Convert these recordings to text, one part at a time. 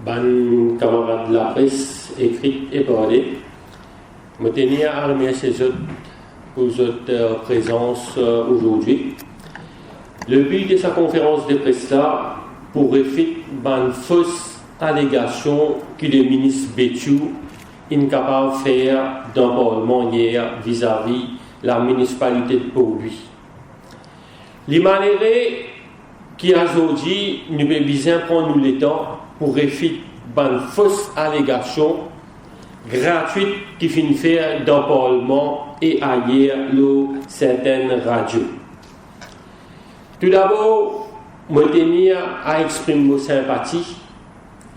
ban camarades de la presse écrite et parlée. Je tenais à remercier pour votre présence aujourd'hui. Le but de sa conférence de presse là pour réfuter une fausse allégation que le ministre Bétu est incapable de faire dans le Parlement hier vis-à-vis la municipalité de Port-Louis. Les malheureux qui aujourd'hui nous avons besoin de prendre le temps pour réfuter une fausse allégation gratuite qui finit faire dans le Parlement et ailleurs dans certaines radios. Tout d'abord, je tenais à exprimer mes sympathies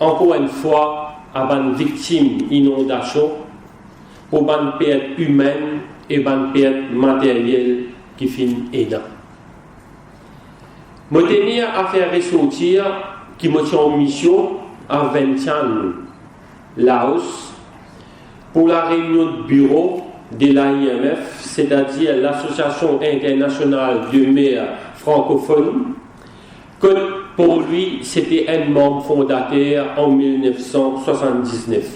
encore une fois à une victime d'inondation pour une perte humaine et une perte matérielle qui finit énorme. Je tenais à faire ressortir qui me tient en mission à Vientiane, Laos, pour la réunion de bureau de l'AIMF, c'est-à-dire l'Association internationale de maires francophones, que pour lui, c'était un membre fondateur en 1979.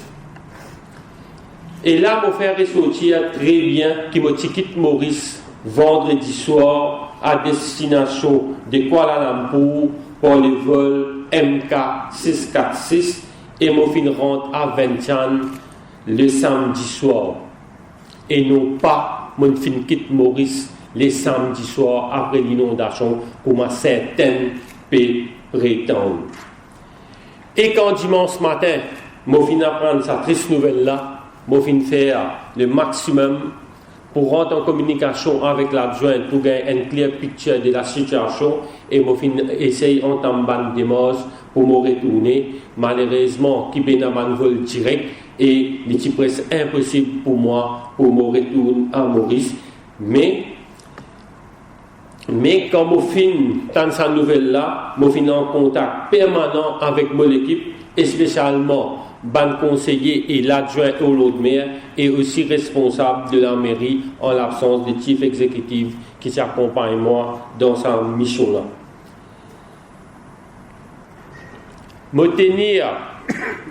Et là, je faire ressortir très bien qui me quitte Maurice vendredi soir à destination de Kuala Lumpur pour le vol MK646 et je fin rentre à Vientiane le samedi soir. Et non pas, je fin quitte Maurice le samedi soir après l'inondation, comme certaines peut prétendre. Et quand dimanche matin, je fin apprendre cette triste nouvelle-là, je fin faire le maximum pour rentrer en communication avec l'adjointe pour gagner une clear picture de la situation et je fin essayer d'entamer une démarche pour me retourner. Malheureusement, qui est un vol direct et il est presque impossible pour moi pour me retourner à Maurice. Mais quand je finis dans cette nouvelle-là, je finis en contact permanent avec mon équipe, et spécialement le conseiller et l'adjoint au lot de maire, et aussi responsable de la mairie en l'absence de chief exécutif qui s'accompagne moi dans sa mission-là. Je tenir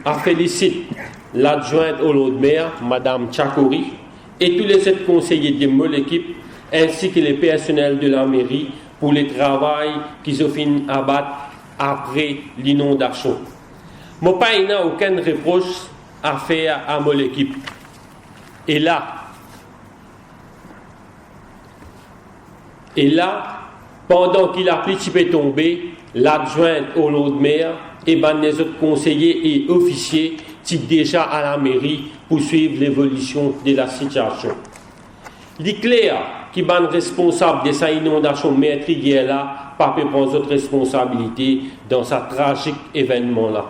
à féliciter l'adjointe au lot de maire, Mme Tchakouri, et tous les autres conseillers de mon équipe, ainsi que les personnels de la mairie pour le travail qu'ils ont fini à battre après l'inondation. Je n'ai aucun reproche à faire à mon équipe. Et là, pendant qu'il a pris petit tombé, l'adjointe au lot de maire et les autres conseillers et officiers sont déjà à la mairie pour suivre l'évolution de la situation. Il est clair qui est responsable de cette inondation meurtrière là, pas peut prendre votre responsabilité dans ce tragique événement là.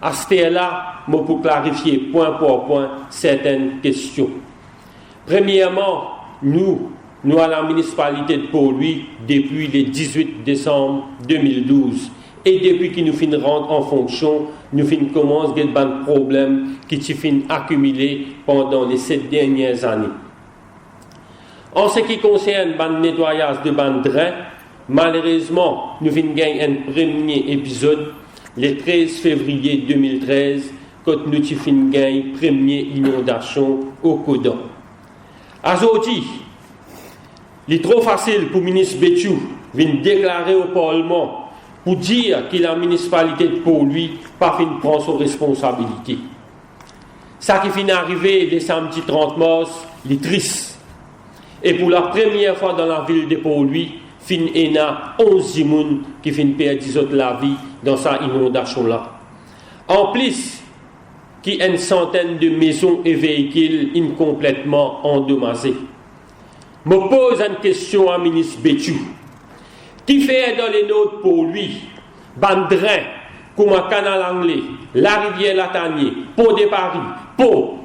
À ce stade-là, je peux clarifier point par point certaines questions. Premièrement, nous à la municipalité de Port-Louis depuis le 18 décembre 2012. Et depuis que nous finissons rentrer en fonction, nous commençons à avoir des problèmes qui se finissent accumulés pendant les 7 dernières années. En ce qui concerne le nettoyage de drains, malheureusement, nous venons gagner un premier épisode le 13 février 2013, quand nous avons gagné la première inondation au Codan. Aujourd'hui, il est trop facile pour le ministre Bétu de déclarer au Parlement pour dire que la municipalité de Port-Louis n'a pas prendre ses responsabilités. Ça qui finit d'arriver le samedi 30 mars, il est triste. Et pour la première fois dans la ville de Port-Louis, il y a 11 personnes qui finissent perdre la vie dans cette inondation-là. En plus, il y a une centaine de maisons et véhicules complètement endommagés. Je me pose une question à ministre Bétu. Qui fait dans les notes pour lui, Bandrin, comme un canal anglais, la rivière Latanier, Pont de Paris, Pont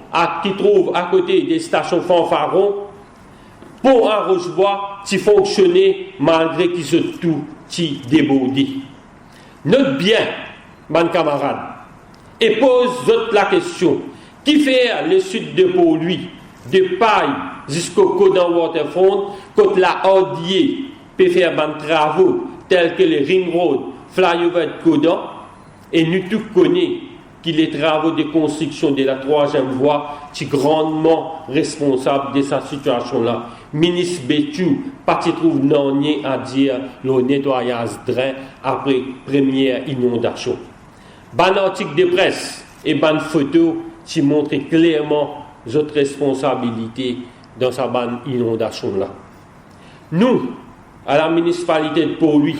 qui trouve à côté des stations Fanfaron, Pont à Rochebois, qui fonctionnait malgré qu'ils ont tout débordé. Note bien, mes camarades, et pose la question, qui fait le sud de Port-Louis, de Paille jusqu'au Codan Waterfront, quand la Audier peut faire des travaux tels que le Ring Road, Flyover de Codan, et nous tous connaissons que les travaux de construction de la troisième voie sont grandement responsables de cette situation-là. Ministre Bétu, pas trouve non à dire le nettoyage drain après première inondation. Ban article de presse et ban photo qui montrent clairement notre responsabilité dans cette inondation-là. Nous, à la municipalité de Pau-Louis,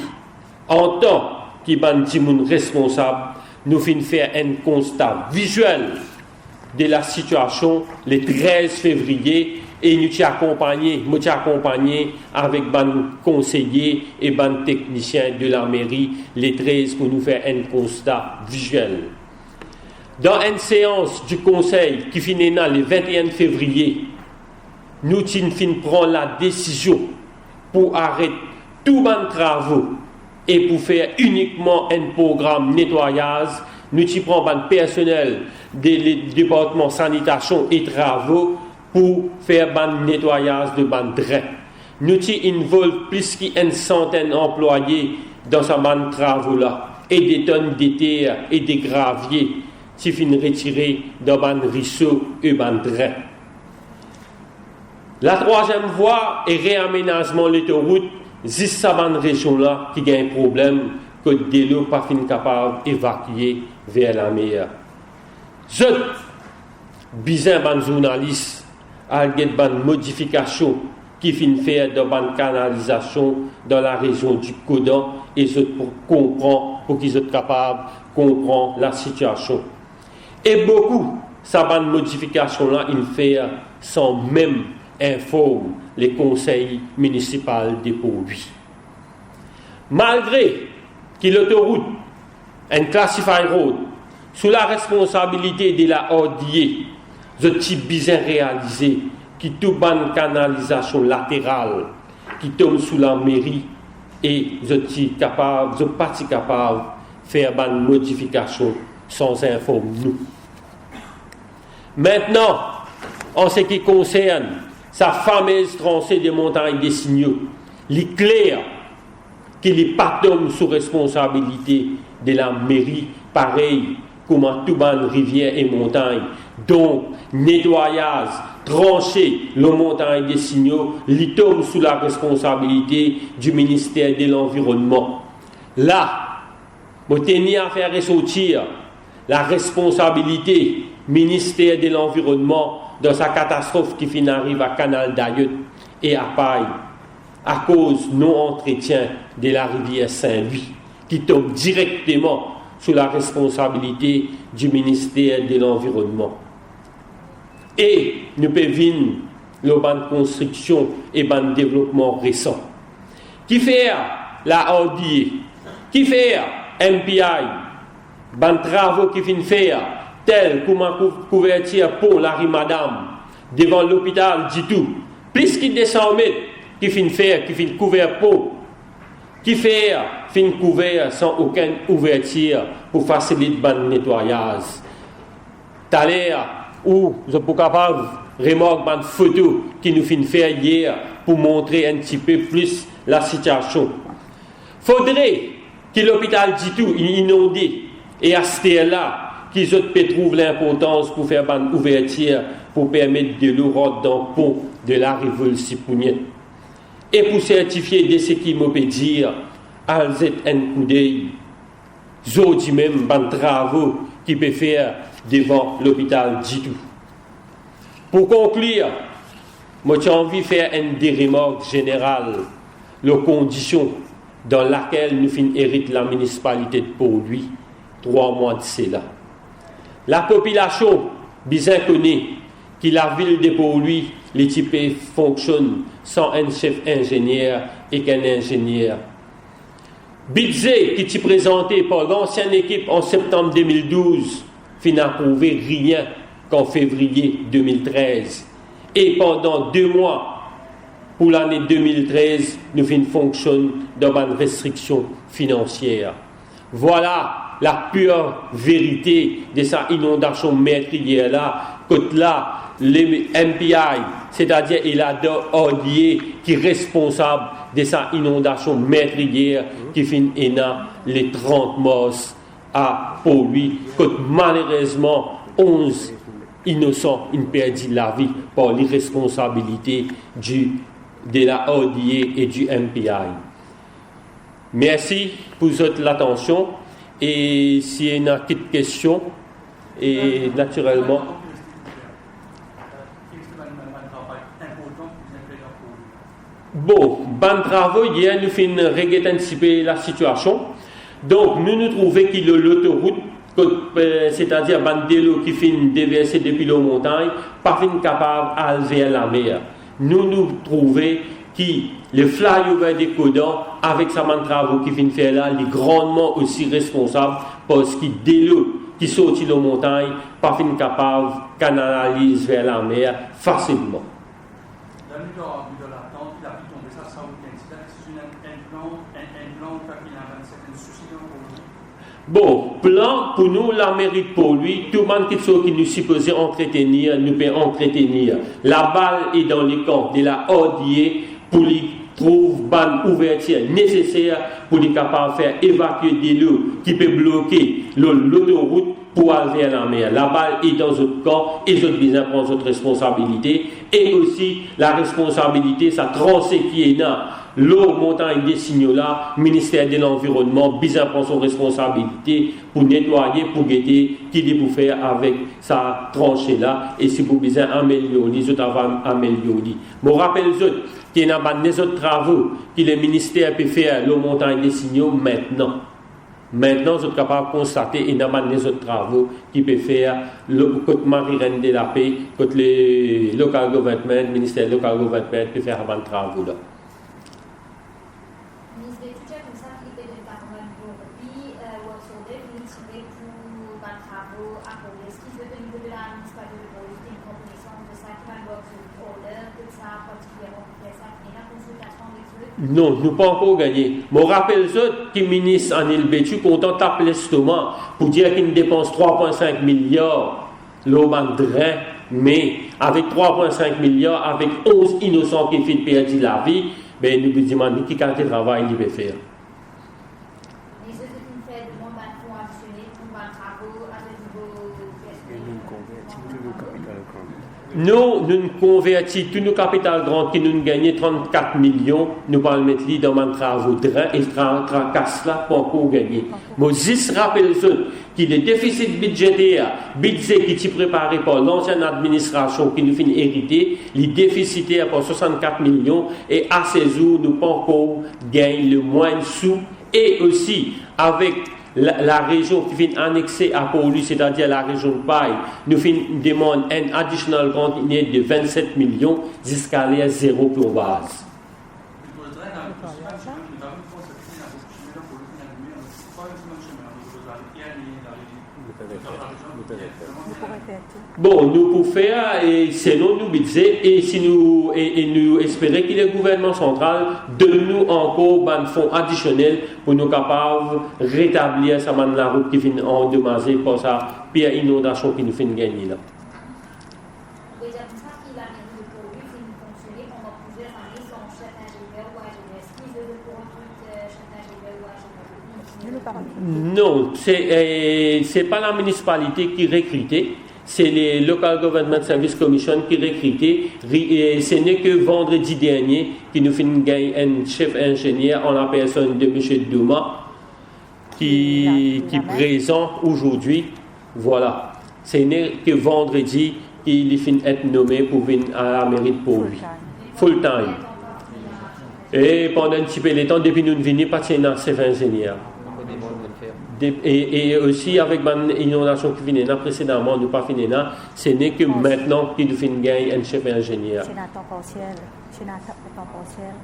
en tant que responsable, nous finissons faire un constat visuel de la situation le 13 février et nous t'ai accompagné avec les conseillers et les techniciens de la mairie les 13 pour nous faire un constat visuel. Dans une séance du conseil qui finit le 21 février, nous prenons la décision pour arrêter tous les travaux et pour faire uniquement un programme nettoyage. Nous prenons le personnel des départements sanitation et travaux pour faire un nettoyage de ban drain. Nous involvons plus qu'une centaine d'employés dans ce ban de travaux-là et des tonnes de terre et des graviers qui finissent retirés dans ban ruisseau et ban drain. La troisième voie est réaménagement de l'autoroute. C'est cette région-là qui a un problème que des lots pas capable d'évacuer vers la mer. Je bizarre ban journaliste a une modification qui finit faire dans la canalisation dans la région du Codan et je comprends pour qu'ils soient capables de comprendre la situation. Et beaucoup cette modification-là il fait sans même informe les conseils municipaux de Pau-Louis. Malgré que l'autoroute, un classified road, sous la responsabilité de la ODIE, je suis bien réalisé que toute bonne canalisation latérale qui tombe sous la mairie et je suis pas capable de faire une modification sans informer nous. Maintenant, en ce qui concerne sa fameuse tranchée des montagnes des signaux, il est clair qu'il n'est pas tombé sous responsabilité de la mairie, pareil comme tout ban rivière et montagne. Donc, nettoyage, trancher le montagne des signaux, il tombe sous la responsabilité du ministère de l'Environnement. Là, je tiens à faire ressortir la responsabilité du ministère de l'Environnement dans sa catastrophe qui finit arrive à Canal d'Ayotte et à Paille, à cause non-entretien de la rivière Saint-Louis, qui tombe directement sous la responsabilité du ministère de l'Environnement. Et nous pouvons voir le ban de construction et ban de développement récent. Qui fait la ODIE, qui fait MPI, ban de travaux qui finit faire tel comme une couverture pour la rue Madame devant l'hôpital Ditou, plus que 200 mètres qui finit faire, qui finit couvert pour, qui fait finit couvert sans aucune ouverture pour faciliter le nettoyage. Tout à l'heure, où je suis capable de remarquer une photo qui nous finit faire hier pour montrer un petit peu plus la situation. Il faudrait que l'hôpital Ditou est inondé et à ce là qu'ils trouvent l'importance pour faire une ouverture pour permettre de l'eau rentrer dans le pont de la rivière Sipouniette. Et pour certifier de ce qui me peut dire, ils ont un coup d'œil. Ils même des travaux qui peuvent faire devant l'hôpital Ditou. Pour conclure, j'ai envie de faire une remarque générale, les conditions dans lesquelles nous héritons la municipalité de Pau-Louis 3 mois de cela. La population bien connaît que la ville de Pau-Louis, les types fonctionne sans un chef ingénieur et qu'un ingénieur. Budget qui est présenté par l'ancienne équipe en septembre 2012 n'a prouvé rien qu'en février 2013. Et pendant 2 mois, pour l'année 2013, nous fonctionnons dans une restriction financière. Voilà la pure vérité de cette inondation meurtrière-là, que là, les MPI, c'est-à-dire il a d'ODIE qui est responsable de cette inondation meurtrière qui finit les 30 morts pour lui, que malheureusement 11 innocents ont perdu la vie par l'irresponsabilité de la ODA et du MPI. Merci pour votre attention et s'il y a une question, et naturellement. Bon, ban travaux, hier nous finissons anticiper la situation. Donc, nous trouvons que l'autoroute, c'est-à-dire ban délo qui finit déverser depuis la montagne, pas fin capable d'aller vers la mer. Nous trouvons que le flyover des Codans, avec sa man travaux qui finit faire là, il est grandement aussi responsable parce que délo qui sortit de la montagne, pas fin capable de canaliser vers la mer facilement. Bon, plan pour nous, la mérite pour lui, tout le monde qui nous supposé entretenir, nous peut entretenir. La balle est dans les camps de la ODA pour lui trouver une ouverture nécessaire pour lui capable de faire évacuer des lots qui peut bloquer l'autoroute pour aller vers la mer. La balle est dans notre camp et notre besoin prend notre responsabilité. Et aussi, la responsabilité, ça tranche qui est là. L'eau montagne des signaux là, ministère de l'Environnement, bien prend son responsabilité pour nettoyer, pour guetter, qu'il est pour faire avec sa tranchée là, et si vous besoin améliorer, les autres avant améliorer. Je rappelle qu'il y a des autres travaux que le ministère peut faire l'eau montagne des signaux maintenant. Maintenant, vous êtes capable de constater qu'il y a des autres travaux qui peuvent faire côté Marie-Reine de la Paix, côté le local government, le ministère local government peut faire des travaux là. Non, nous pas encore gagné. Je rappelle que le ministre Anil Bétu content tape l'estomac pour dire qu'il dépense 3,5 milliards l'Obandrin, mais avec 3,5 milliards, avec 11 innocents qui ont perdu la vie, ben nous nous demandons qui quel travail il peut faire. Nous convertissons tous nos capital grand qui nous gagnent 34 millions, nous allons le mettre dans nos travaux de train et tracasse là pour encore gagner. Mais juste rappelle que le déficit budgétaire, budget qui est préparé par l'ancienne administration qui nous fait hériter, les déficitaires pour 64 millions et à ces jours, nous pas encore gagner le moins de sous et aussi avec la région qui vient annexer à Pau-Lui, c'est-à-dire la région de Paille, nous demande un additional grant de 27 millions jusqu'à l'air zéro pour base. Bon, nous pouvons faire, et selon nos budgets, et nous espérons que le gouvernement central donne nous encore un fonds additionnel pour nous capables de rétablir la route qui vient endommagée par sa pire inondation qui nous fait gagner là. Non, c'est pas la municipalité qui recrute, c'est les Local Government Service Commission qui recrute. Ce n'est que vendredi dernier que nous finissons gagner un chef ingénieur en la personne de M. Douma qui est présent aujourd'hui. Voilà. Ce n'est que vendredi qu'il finit être nommé pour venir à la mairie de Pau-Lui. Full time. Et pendant un petit peu de temps, depuis nous venons, pas de chef ingénieur. Et aussi avec l'inondation qui venait précédemment, nous pas fini là, ce n'est que maintenant qu'il finit gagner un chef ingénieur. C'est un temps partiel. C'est un temps partiel.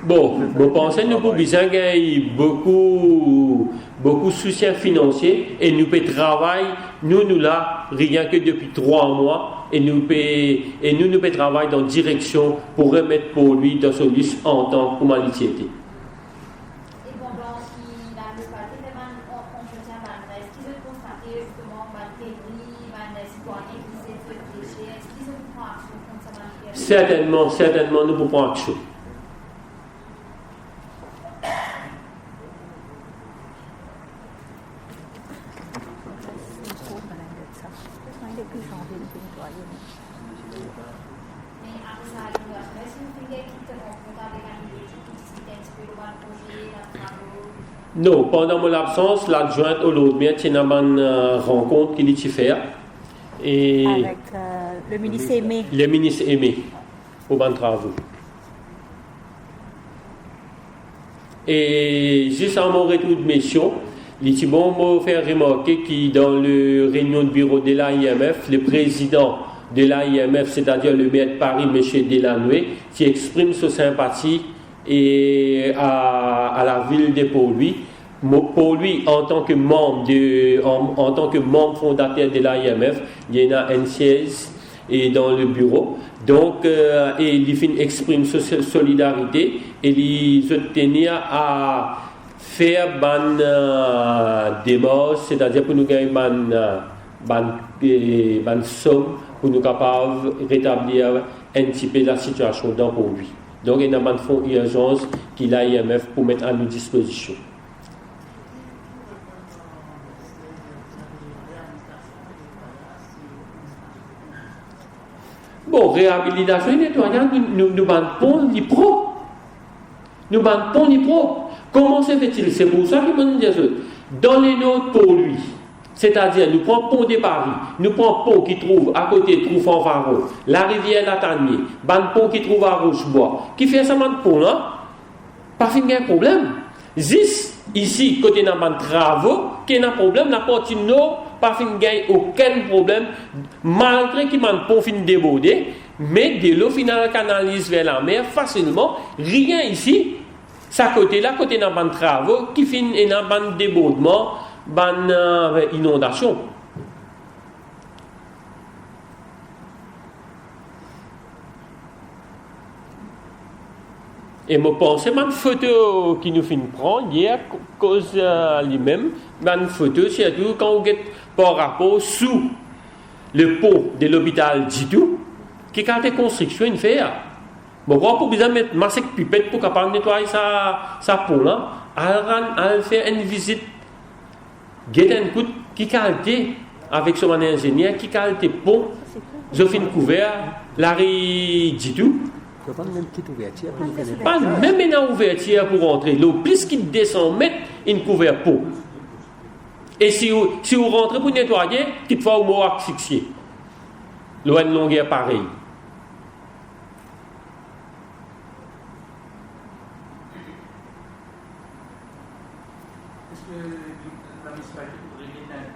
Bon, je pense que nous pouvons gagner beaucoup de soutien financier et nous pouvons travailler, nous là, rien que depuis 3 mois, et nous pouvons travailler dans la direction pour remettre pour lui dans son liste en tant que humanité. contacter justement ma mairie, ma citoyen qui s'est fait déchets? Est-ce qu'ils ont pris action contre ça? Certainement, nous pouvons prendre action. Non, pendant mon absence, l'adjointe au Lodmer tient une rencontre qu'il y faire. Et avec le ministre Aimé. Le ministre Aimé, pour les travaux. Et juste à mon retour de mission, il m'a fait remarquer que dans la réunion de bureau de l'AIMF, le président de l'AIMF, c'est-à-dire le maire de Paris, M. Delanoë, qui exprime sa sympathie et à la ville de Port-Louis. Pour lui, en tant que membre fondateur de l'AIMF, il y a un siège et dans le bureau. Donc, il exprime sa solidarité et il se tenait à faire une démarche, c'est-à-dire pour nous gagner une somme pour nous capables de rétablir un petit peu la situation dans pour lui. Donc, il y a un fonds d'urgence qu'il a l'AIMF pour mettre à notre disposition. Bon, réhabilitation et nettoyage, nous bandons les propres. Nous bandons les propres. Comment se fait-il? C'est pour ça que je dis ça. Dans les notes pour lui, c'est-à-dire nous prenons pont de Paris, nous prenons pont qui trouve à côté de Trou-Fanfaro, la rivière Latanier, ban pont qui trouve à Rochebois, qui fait ça de pont là, pas fin de problème. Ici, côté d'un ban travaux, qui a un problème, la partie nord, pas fin de aucun problème, malgré qu'il m'a pont fin débordé, mais de l'eau finale canalise vers la mer facilement, rien ici. Ça côté là, côté d'un ban travaux, qui finit un ban débordement, ban inondation. Et je pense que une photo qui nous fait prendre hier, cause lui-même, une photo, surtout quand on est par rapport sous le pont de l'hôpital Djitou, qui a été construction une faire. Bon, pour besoin de mettre masse pipette pour capable nettoyer sa pont là, elle fait une visite, guette un coup qui qualité avec son ingénieur, qui qualité pont, je fais une couvert, l'arrêt Djitou. Pas même petite ouverture pour nous faire. Pas même une ouverture pour rentrer. L'eau, plus qu'il descend, mettre une couvert peau. Et si vous rentrez pour nettoyer, qu'il faut au mot asphyxier. L'eau a une longueur pareille. Est-ce que la municipalité pourrait mettre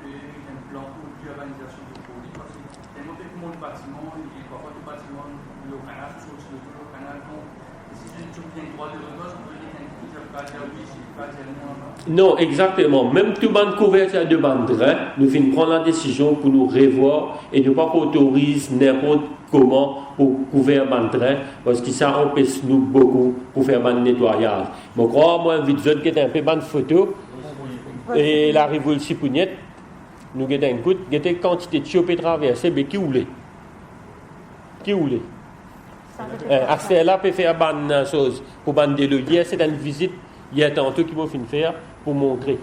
un plan pour l'urbanisation du produit? Parce que tellement que mon bâtiment, il y a parfois des bâtiments, le canal, sur le canal, donc si tu viens droit de l'autre, on peut mettre un coup, je pas dire oui, c'est pas dire non. Non, exactement. Même tout bande couverture de bande, nous finissons prendre la décision pour nous revoir et ne pas autoriser n'importe comment pour couvrir bande parce que ça empêche nous beaucoup pour faire bande nettoyage. Je crois, moi, vite qui est un peu bande photo et la révolution pougnette, nous avons un coup, nous avons une quantité de chopé traversée, mais qui voulait? Qui voulait? Accès là peut faire bande chose pour bande de l'eau. Hier, c'est une visite, il y a tantôt qui m'a fait faire pour montrer.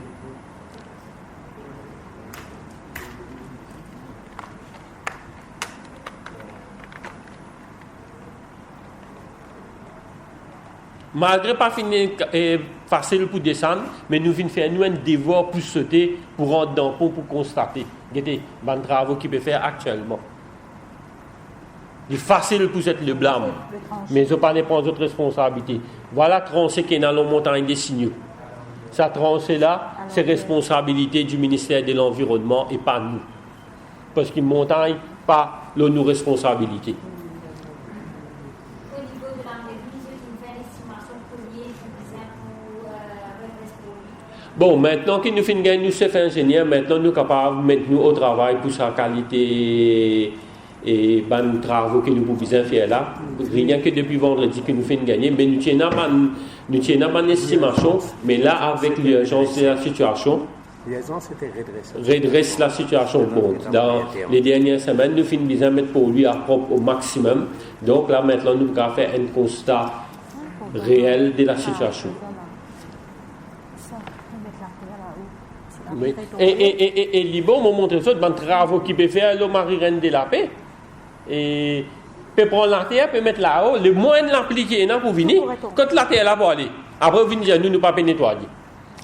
Malgré pas fini facile pour descendre, mais nous venons faire un devoir pour sauter, pour rentrer dans le pont, pour constater. Il y a des travaux qui peuvent faire actuellement. C'est facile pour être le blâme, mais ils ne pas prendre votre responsabilité. Voilà tranché qui est dans la montagne des signaux. Cette tranchée-là, c'est responsabilité du ministère de l'Environnement et pas nous. Parce qu'une montagne, pas nos responsabilités. Au niveau de la mairie, une belle estimation combien pour Bon, maintenant que nous finissons gagner, nous sommes ingénieurs, maintenant nous sommes capables de mettre nous au travail pour sa qualité et les travaux que nous pouvons faire là. Rien que depuis vendredi que nous faisons gagner, mais nous tenons une estimation, mais là avec l'urgence de la situation, Liaison, c'était redresser. Redresse la situation compte. Dans les dernières semaines, nous finissons bien mettre pour lui à propre au maximum. Donc là, maintenant, nous allons faire un constat réel de la situation. Oui. Et Liban m'a montré ça, dans travaux qu'il peut faire, le mari reine de la paix. Et peut prendre la terre, peut mettre là-haut, le moins de l'appliquer pour venir. Quand la terre là pour aller, après vous venez nous ne pas nettoyer.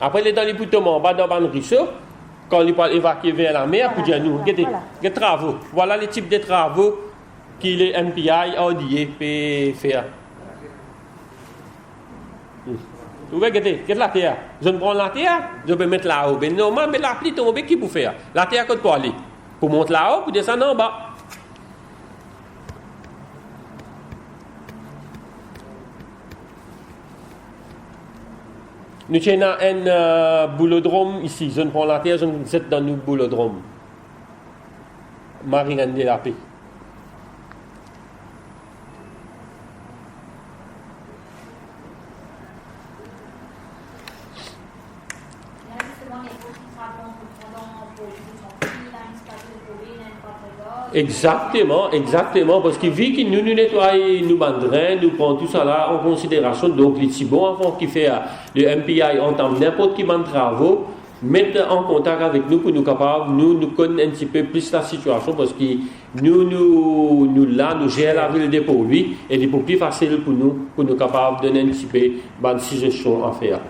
Après les dans les poutements, bas dans le ruisseau, quand il peut évacuer vers la mer, pour dire nous, regardez, les travaux. Voilà les types de travaux que les MPI ODA peut faire. Vous voyez, regardez la terre. Je prends la terre, je peux mettre là-haut. Mais normalement, mais la pluie tombe, qui pour faire? La terre, quand pour aller? Pour monter là-haut, pour descendre en bas. Nous avons un boulodrome ici. Je prends la terre, je me jette dans nos boulodrome. Marie-Reine de la paix. Exactement, parce que vu que nous nettoyons, nous bandrins, nous prenons tout ça là en considération, donc les petits bons avant qui fait le MPI entame n'importe qui bande travaux, mettre en contact avec nous pour nous capables, nous connaître un petit peu plus la situation, parce que nous là, nous gérons la ville des produits, et il est plus facile pour nous capables de donner un petit peu de suggestions à faire.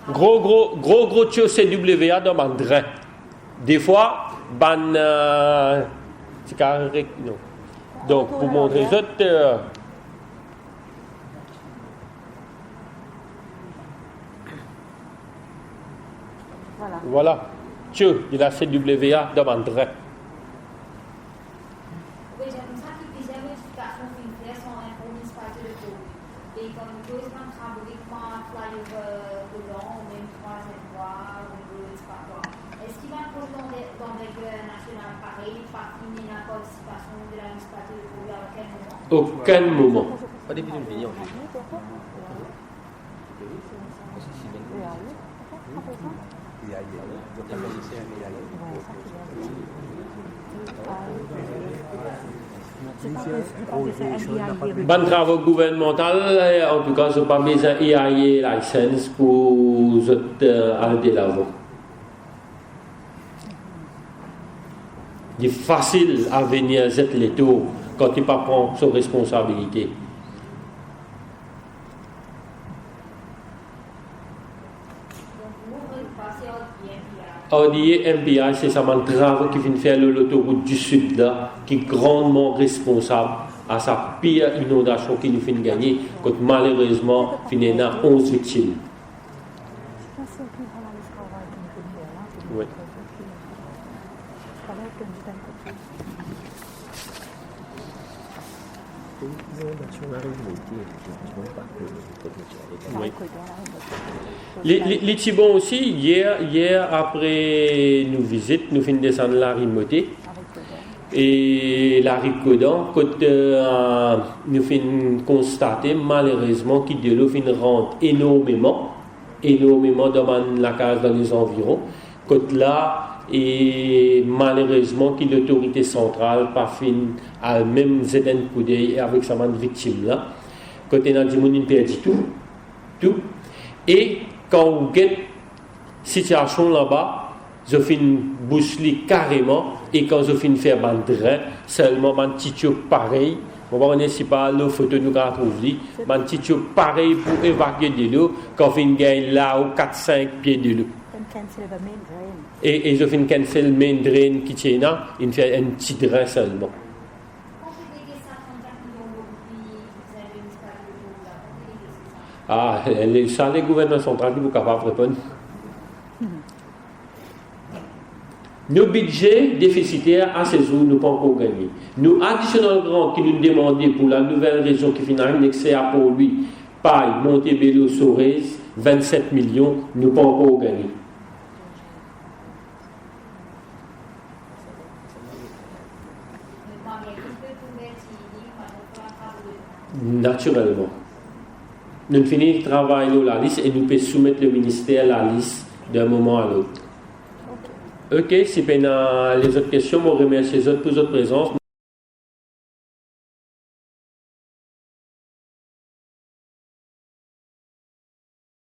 Gros CWA dans bandrins. Des fois, c'est carré, non. Donc, pour montrer ça, voilà. Dieu, il a CWA dans bandrins. Oui, j'aime ça qui disait modification financière sont un municipalité de Pau. Et comme deux grands travaux qui font flyover dedans, ou même troisième voie, ou deux exploitants. Est-ce qu'il va pour dans des règles nationales pareilles, par finir la participation de la municipalité de Pau à quel moment? Aucun moment. Pas début d'une vie, en fait. Bon travail gouvernemental, en tout cas, je n'ai pas besoin d'IAE licence pour aller de l'avant. Il est facile à venir à l'étau quand il ne prend pas ses responsabilités. ODA MPI, c'est ça mon travail qui vient faire l'autoroute du Sud là, qui est grandement responsable à sa pire inondation qui nous fait gagner, quand malheureusement, il y a 11 victimes. Oui. Oui. Les Tibons aussi, hier après nos visites, nous finissons descendre la Rimotée et la Ricodan, quand nous finissons constater malheureusement qu'il de l'eau rentre énormément dans la case dans les environs. Quand là, et malheureusement que l'autorité centrale pas fin à même ZN coup d'œil avec sa victime là. Quand on a dit qu'on perd tout. Et quand on a une situation là-bas, je finis boucher carrément et quand je finis faire un drain, seulement un petit tube pareil. On va regarder si pas la photo nous a trouvé. Un petit tube pareil pour évacuer de l'eau quand on gagne là au 4-5 pieds de l'eau. Et je fais une cancel main drain qui tient là, il fait un petit drain seulement. Ah, ça, les gouvernements centrales qui sont capables de répondre. Nos budgets déficitaires à ces jours ne pas encore gagner. Nous additionnels grands qui nous demandaient pour la nouvelle région qui finit annexée à pour lui, Paille, Montebello, Sorez, 27 millions, nous pas encore gagner. Naturellement. Nous finissons de travailler la liste et nous pouvons soumettre le ministère la liste d'un moment à l'autre. Ok, si vous avez les autres questions, je vous remercie pour votre présence.